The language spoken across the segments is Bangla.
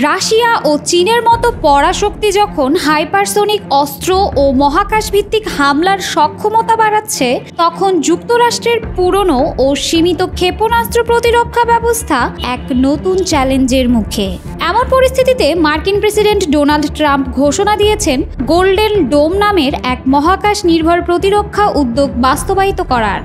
রাশিয়া ও চীনের মতো পরাশক্তি যখন হাইপারসোনিক অস্ত্র ও মহাকাশ ভিত্তিক হামলার সক্ষমতা বাড়াচ্ছে, তখন যুক্তরাষ্ট্রের পুরনো ও সীমিত ক্ষেপণাস্ত্র প্রতিরক্ষা ব্যবস্থা এক নতুন চ্যালেঞ্জের মুখে। এমন পরিস্থিতিতে মার্কিন প্রেসিডেন্ট ডোনাল্ড ট্রাম্প ঘোষণা দিয়েছেন গোল্ডেন ডোম নামের এক মহাকাশ নির্ভর প্রতিরক্ষা উদ্যোগ বাস্তবায়িত করার।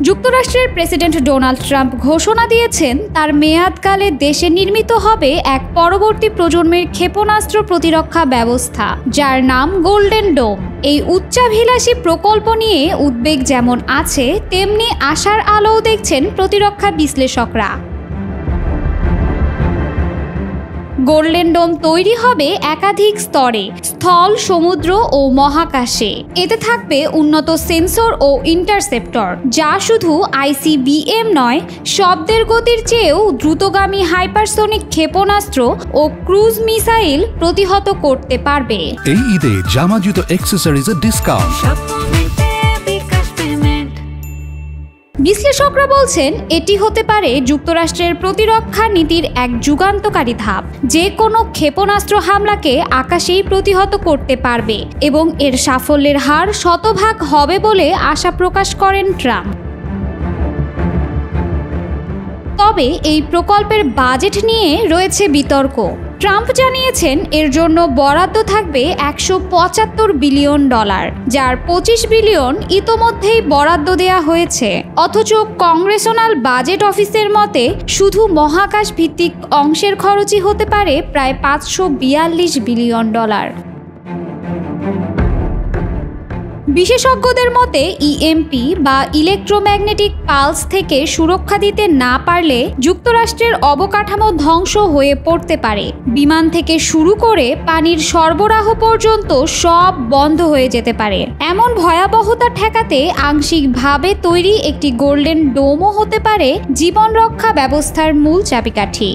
যুক্তরাষ্ট্রের প্রেসিডেন্ট ডোনাল্ড ট্রাম্প ঘোষণা দিয়েছেন তার মেয়াদকালে দেশে নির্মিত হবে এক পরবর্তী প্রজন্মের ক্ষেপণাস্ত্র প্রতিরক্ষা ব্যবস্থা, যার নাম গোল্ডেন ডোম। এই উচ্চাভিলাষী প্রকল্প নিয়ে উদ্বেগ যেমন আছে, তেমনি আশার আলোও দেখছেন প্রতিরক্ষা বিশ্লেষকরা। গোল্ডেন ডোম তৈরি হবে একাধিক স্তরে, স্থল, সমুদ্র ও মহাকাশে। এতে থাকবে উন্নত সেন্সর ও ইন্টারসেপ্টর, যা শুধু ICBM নয়, শব্দের গতির চেয়েও দ্রুতগামী হাইপারসোনিক ক্ষেপণাস্ত্র ও ক্রুজ মিসাইল প্রতিহত করতে পারবে। এই ঈদে জামা জুতো অ্যাকসেসরিজের ডিসকাউন্ট। বিশ্লেষকরা বলছেন এটি হতে পারে যুক্তরাষ্ট্রের প্রতিরক্ষা নীতির এক যুগান্তকারী ধাপ, যে কোনো ক্ষেপণাস্ত্র হামলাকে আকাশেই প্রতিহত করতে পারবে এবং এর সাফল্যের হার শতভাগ হবে বলে আশা প্রকাশ করেন ট্রাম্প। তবে এই প্রকল্পের বাজেট নিয়ে রয়েছে বিতর্ক। ট্রাম্প জানিয়েছেন এর জন্য বরাদ্দ থাকবে $175 বিলিয়ন, যার $25 বিলিয়ন ইতোমধ্যেই বরাদ্দ দেয়া হয়েছে। অথচ কংগ্রেশনাল বাজেট অফিসের মতে শুধু মহাকাশ ভিত্তিক অংশের খরচই হতে পারে প্রায় $542 বিলিয়ন। বিশেষজ্ঞদের মতে EMP বা ইলেকট্রোম্যাগনেটিক পালস থেকে সুরক্ষা দিতে না পারলে যুক্তরাষ্ট্রের অবকাঠামো ধ্বংস হয়ে পড়তে পারে। বিমান থেকে শুরু করে পানির সরবরাহ পর্যন্ত সব বন্ধ হয়ে যেতে পারে। এমন ভয়াবহতা ঠেকাতে আংশিকভাবে তৈরি একটি গোল্ডেন ডোমও হতে পারে জীবন রক্ষা ব্যবস্থার মূল চাবিকাঠি।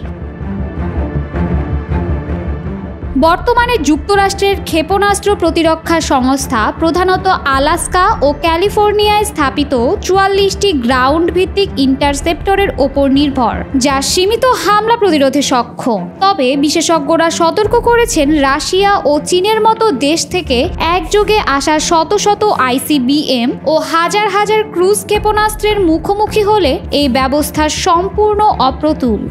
বর্তমানে যুক্তরাষ্ট্রের ক্ষেপণাস্ত্র প্রতিরক্ষা সংস্থা প্রধানত আলাস্কা ও ক্যালিফোর্নিয়ায় স্থাপিত 44টি গ্রাউন্ড ভিত্তিক ইন্টারসেপ্টরের ওপর নির্ভর, যা সীমিত হামলা প্রতিরোধে সক্ষম। তবে বিশেষজ্ঞরা সতর্ক করেছেন রাশিয়া ও চীনের মতো দেশ থেকে একযোগে আসা শত শত ICBM ও হাজার হাজার ক্রুজ ক্ষেপণাস্ত্রের মুখোমুখি হলে এই ব্যবস্থা সম্পূর্ণ অপ্রতুল।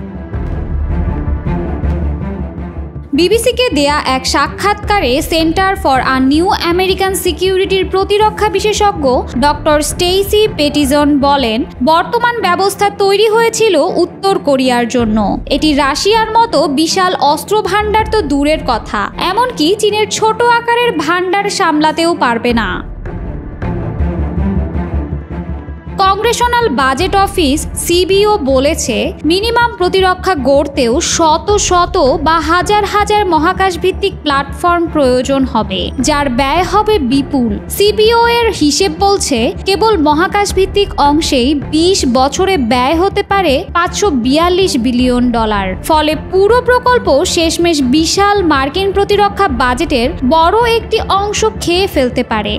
বিবিসিকে দেয়া এক সাক্ষাৎকারে centre for a new American সিকিউরিটির প্রতিরক্ষা বিশেষজ্ঞ ডক্টর স্টেইসি পেটিজন বলেন, বর্তমান ব্যবস্থা তৈরি হয়েছিল উত্তর কোরিয়ার জন্য। এটি রাশিয়ার মতো বিশাল অস্ত্র ভাণ্ডার তো দূরের কথা, এমনকি চীনের ছোট আকারের ভাণ্ডার সামলাতেও পারবে না। কংগ্রেশনাল বাজেট অফিস CBO বলেছে মিনিমাম প্রতিরক্ষা গড়তেও শত শত বা হাজার হাজার মহাকাশ ভিত্তিক প্ল্যাটফর্ম প্রয়োজন হবে, যার ব্যয় হবে বিপুল। CBO এর হিসেব বলছে কেবল মহাকাশ ভিত্তিক অংশেই 20 বছরে ব্যয় হতে পারে $542 বিলিয়ন। ফলে পুরো প্রকল্প শেষমেশ বিশাল মার্কিন প্রতিরক্ষা বাজেটের বড় একটি অংশ খেয়ে ফেলতে পারে।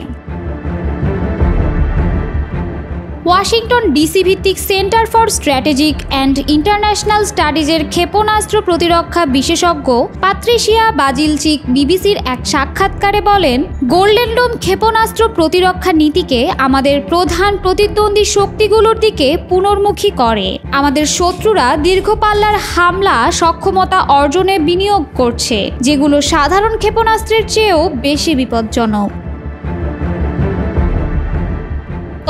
ওয়াশিংটন DC ভিত্তিক centre for strategic and international স্টাডিজের ক্ষেপণাস্ত্র প্রতিরক্ষা বিশেষজ্ঞ পাত্রিশিয়া বাজিলচিক বিবিসির এক সাক্ষাৎকারে বলেন, গোল্ডেন ডোম ক্ষেপণাস্ত্র প্রতিরক্ষা নীতিকে আমাদের প্রধান প্রতিদ্বন্দ্বী শক্তিগুলোর দিকে পুনর্মুখী করে। আমাদের শত্রুরা দীর্ঘপাল্লার হামলা সক্ষমতা অর্জনে বিনিয়োগ করছে, যেগুলো সাধারণ ক্ষেপণাস্ত্রের চেয়েও বেশি বিপজ্জনক।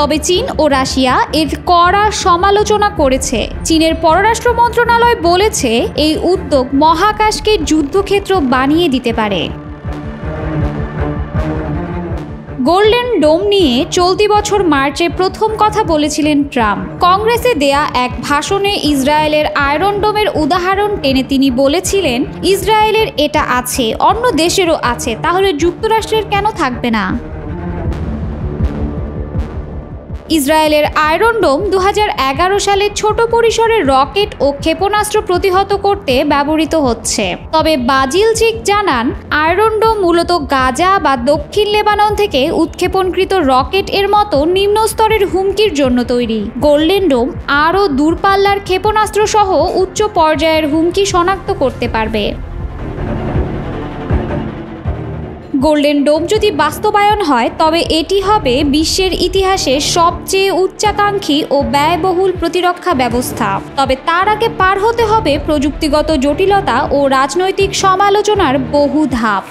তবে চীন ও রাশিয়া এর কড়া সমালোচনা করেছে। চীনের পররাষ্ট্র মন্ত্রণালয় বলেছে এই উদ্যোগ মহাকাশকে যুদ্ধক্ষেত্র বানিয়ে দিতে পারে। গোল্ডেন ডোম নিয়ে চলতি বছর মার্চে প্রথম কথা বলেছিলেন ট্রাম্প। কংগ্রেসে দেয়া এক ভাষণে ইসরায়েলের আয়রন ডোমের উদাহরণ টেনে তিনি বলেছিলেন, ইসরায়েলের এটা আছে, অন্য দেশেরও আছে, তাহলে যুক্তরাষ্ট্রের কেন থাকবে না? ইসরায়েলের আয়রন ডোম 2011 সালে ছোট পরিসরের রকেট ও ক্ষেপণাস্ত্র প্রতিহত করতে ব্যবহৃত হচ্ছে। তবে বাজিলচিক জানান, আয়রন ডোম মূলত গাজা বা দক্ষিণ লেবানন থেকে উৎক্ষেপণকৃত রকেট এর মতো নিম্ন স্তরের হুমকির জন্য তৈরি। গোল্ডেন ডোম আরও দূরপাল্লার ক্ষেপণাস্ত্র সহ উচ্চ পর্যায়ের হুমকি শনাক্ত করতে পারবে। গোল্ডেন ডোম যদি বাস্তবায়ন হয় তবে এটি হবে বিশ্বের ইতিহাসে সবচেয়ে উচ্চাকাঙ্ক্ষী ও ব্যয়বহুল প্রতিরক্ষা ব্যবস্থা। তবে তার আগে পার হতে হবে প্রযুক্তিগত জটিলতা ও রাজনৈতিক সমালোচনার বহু ধাপ।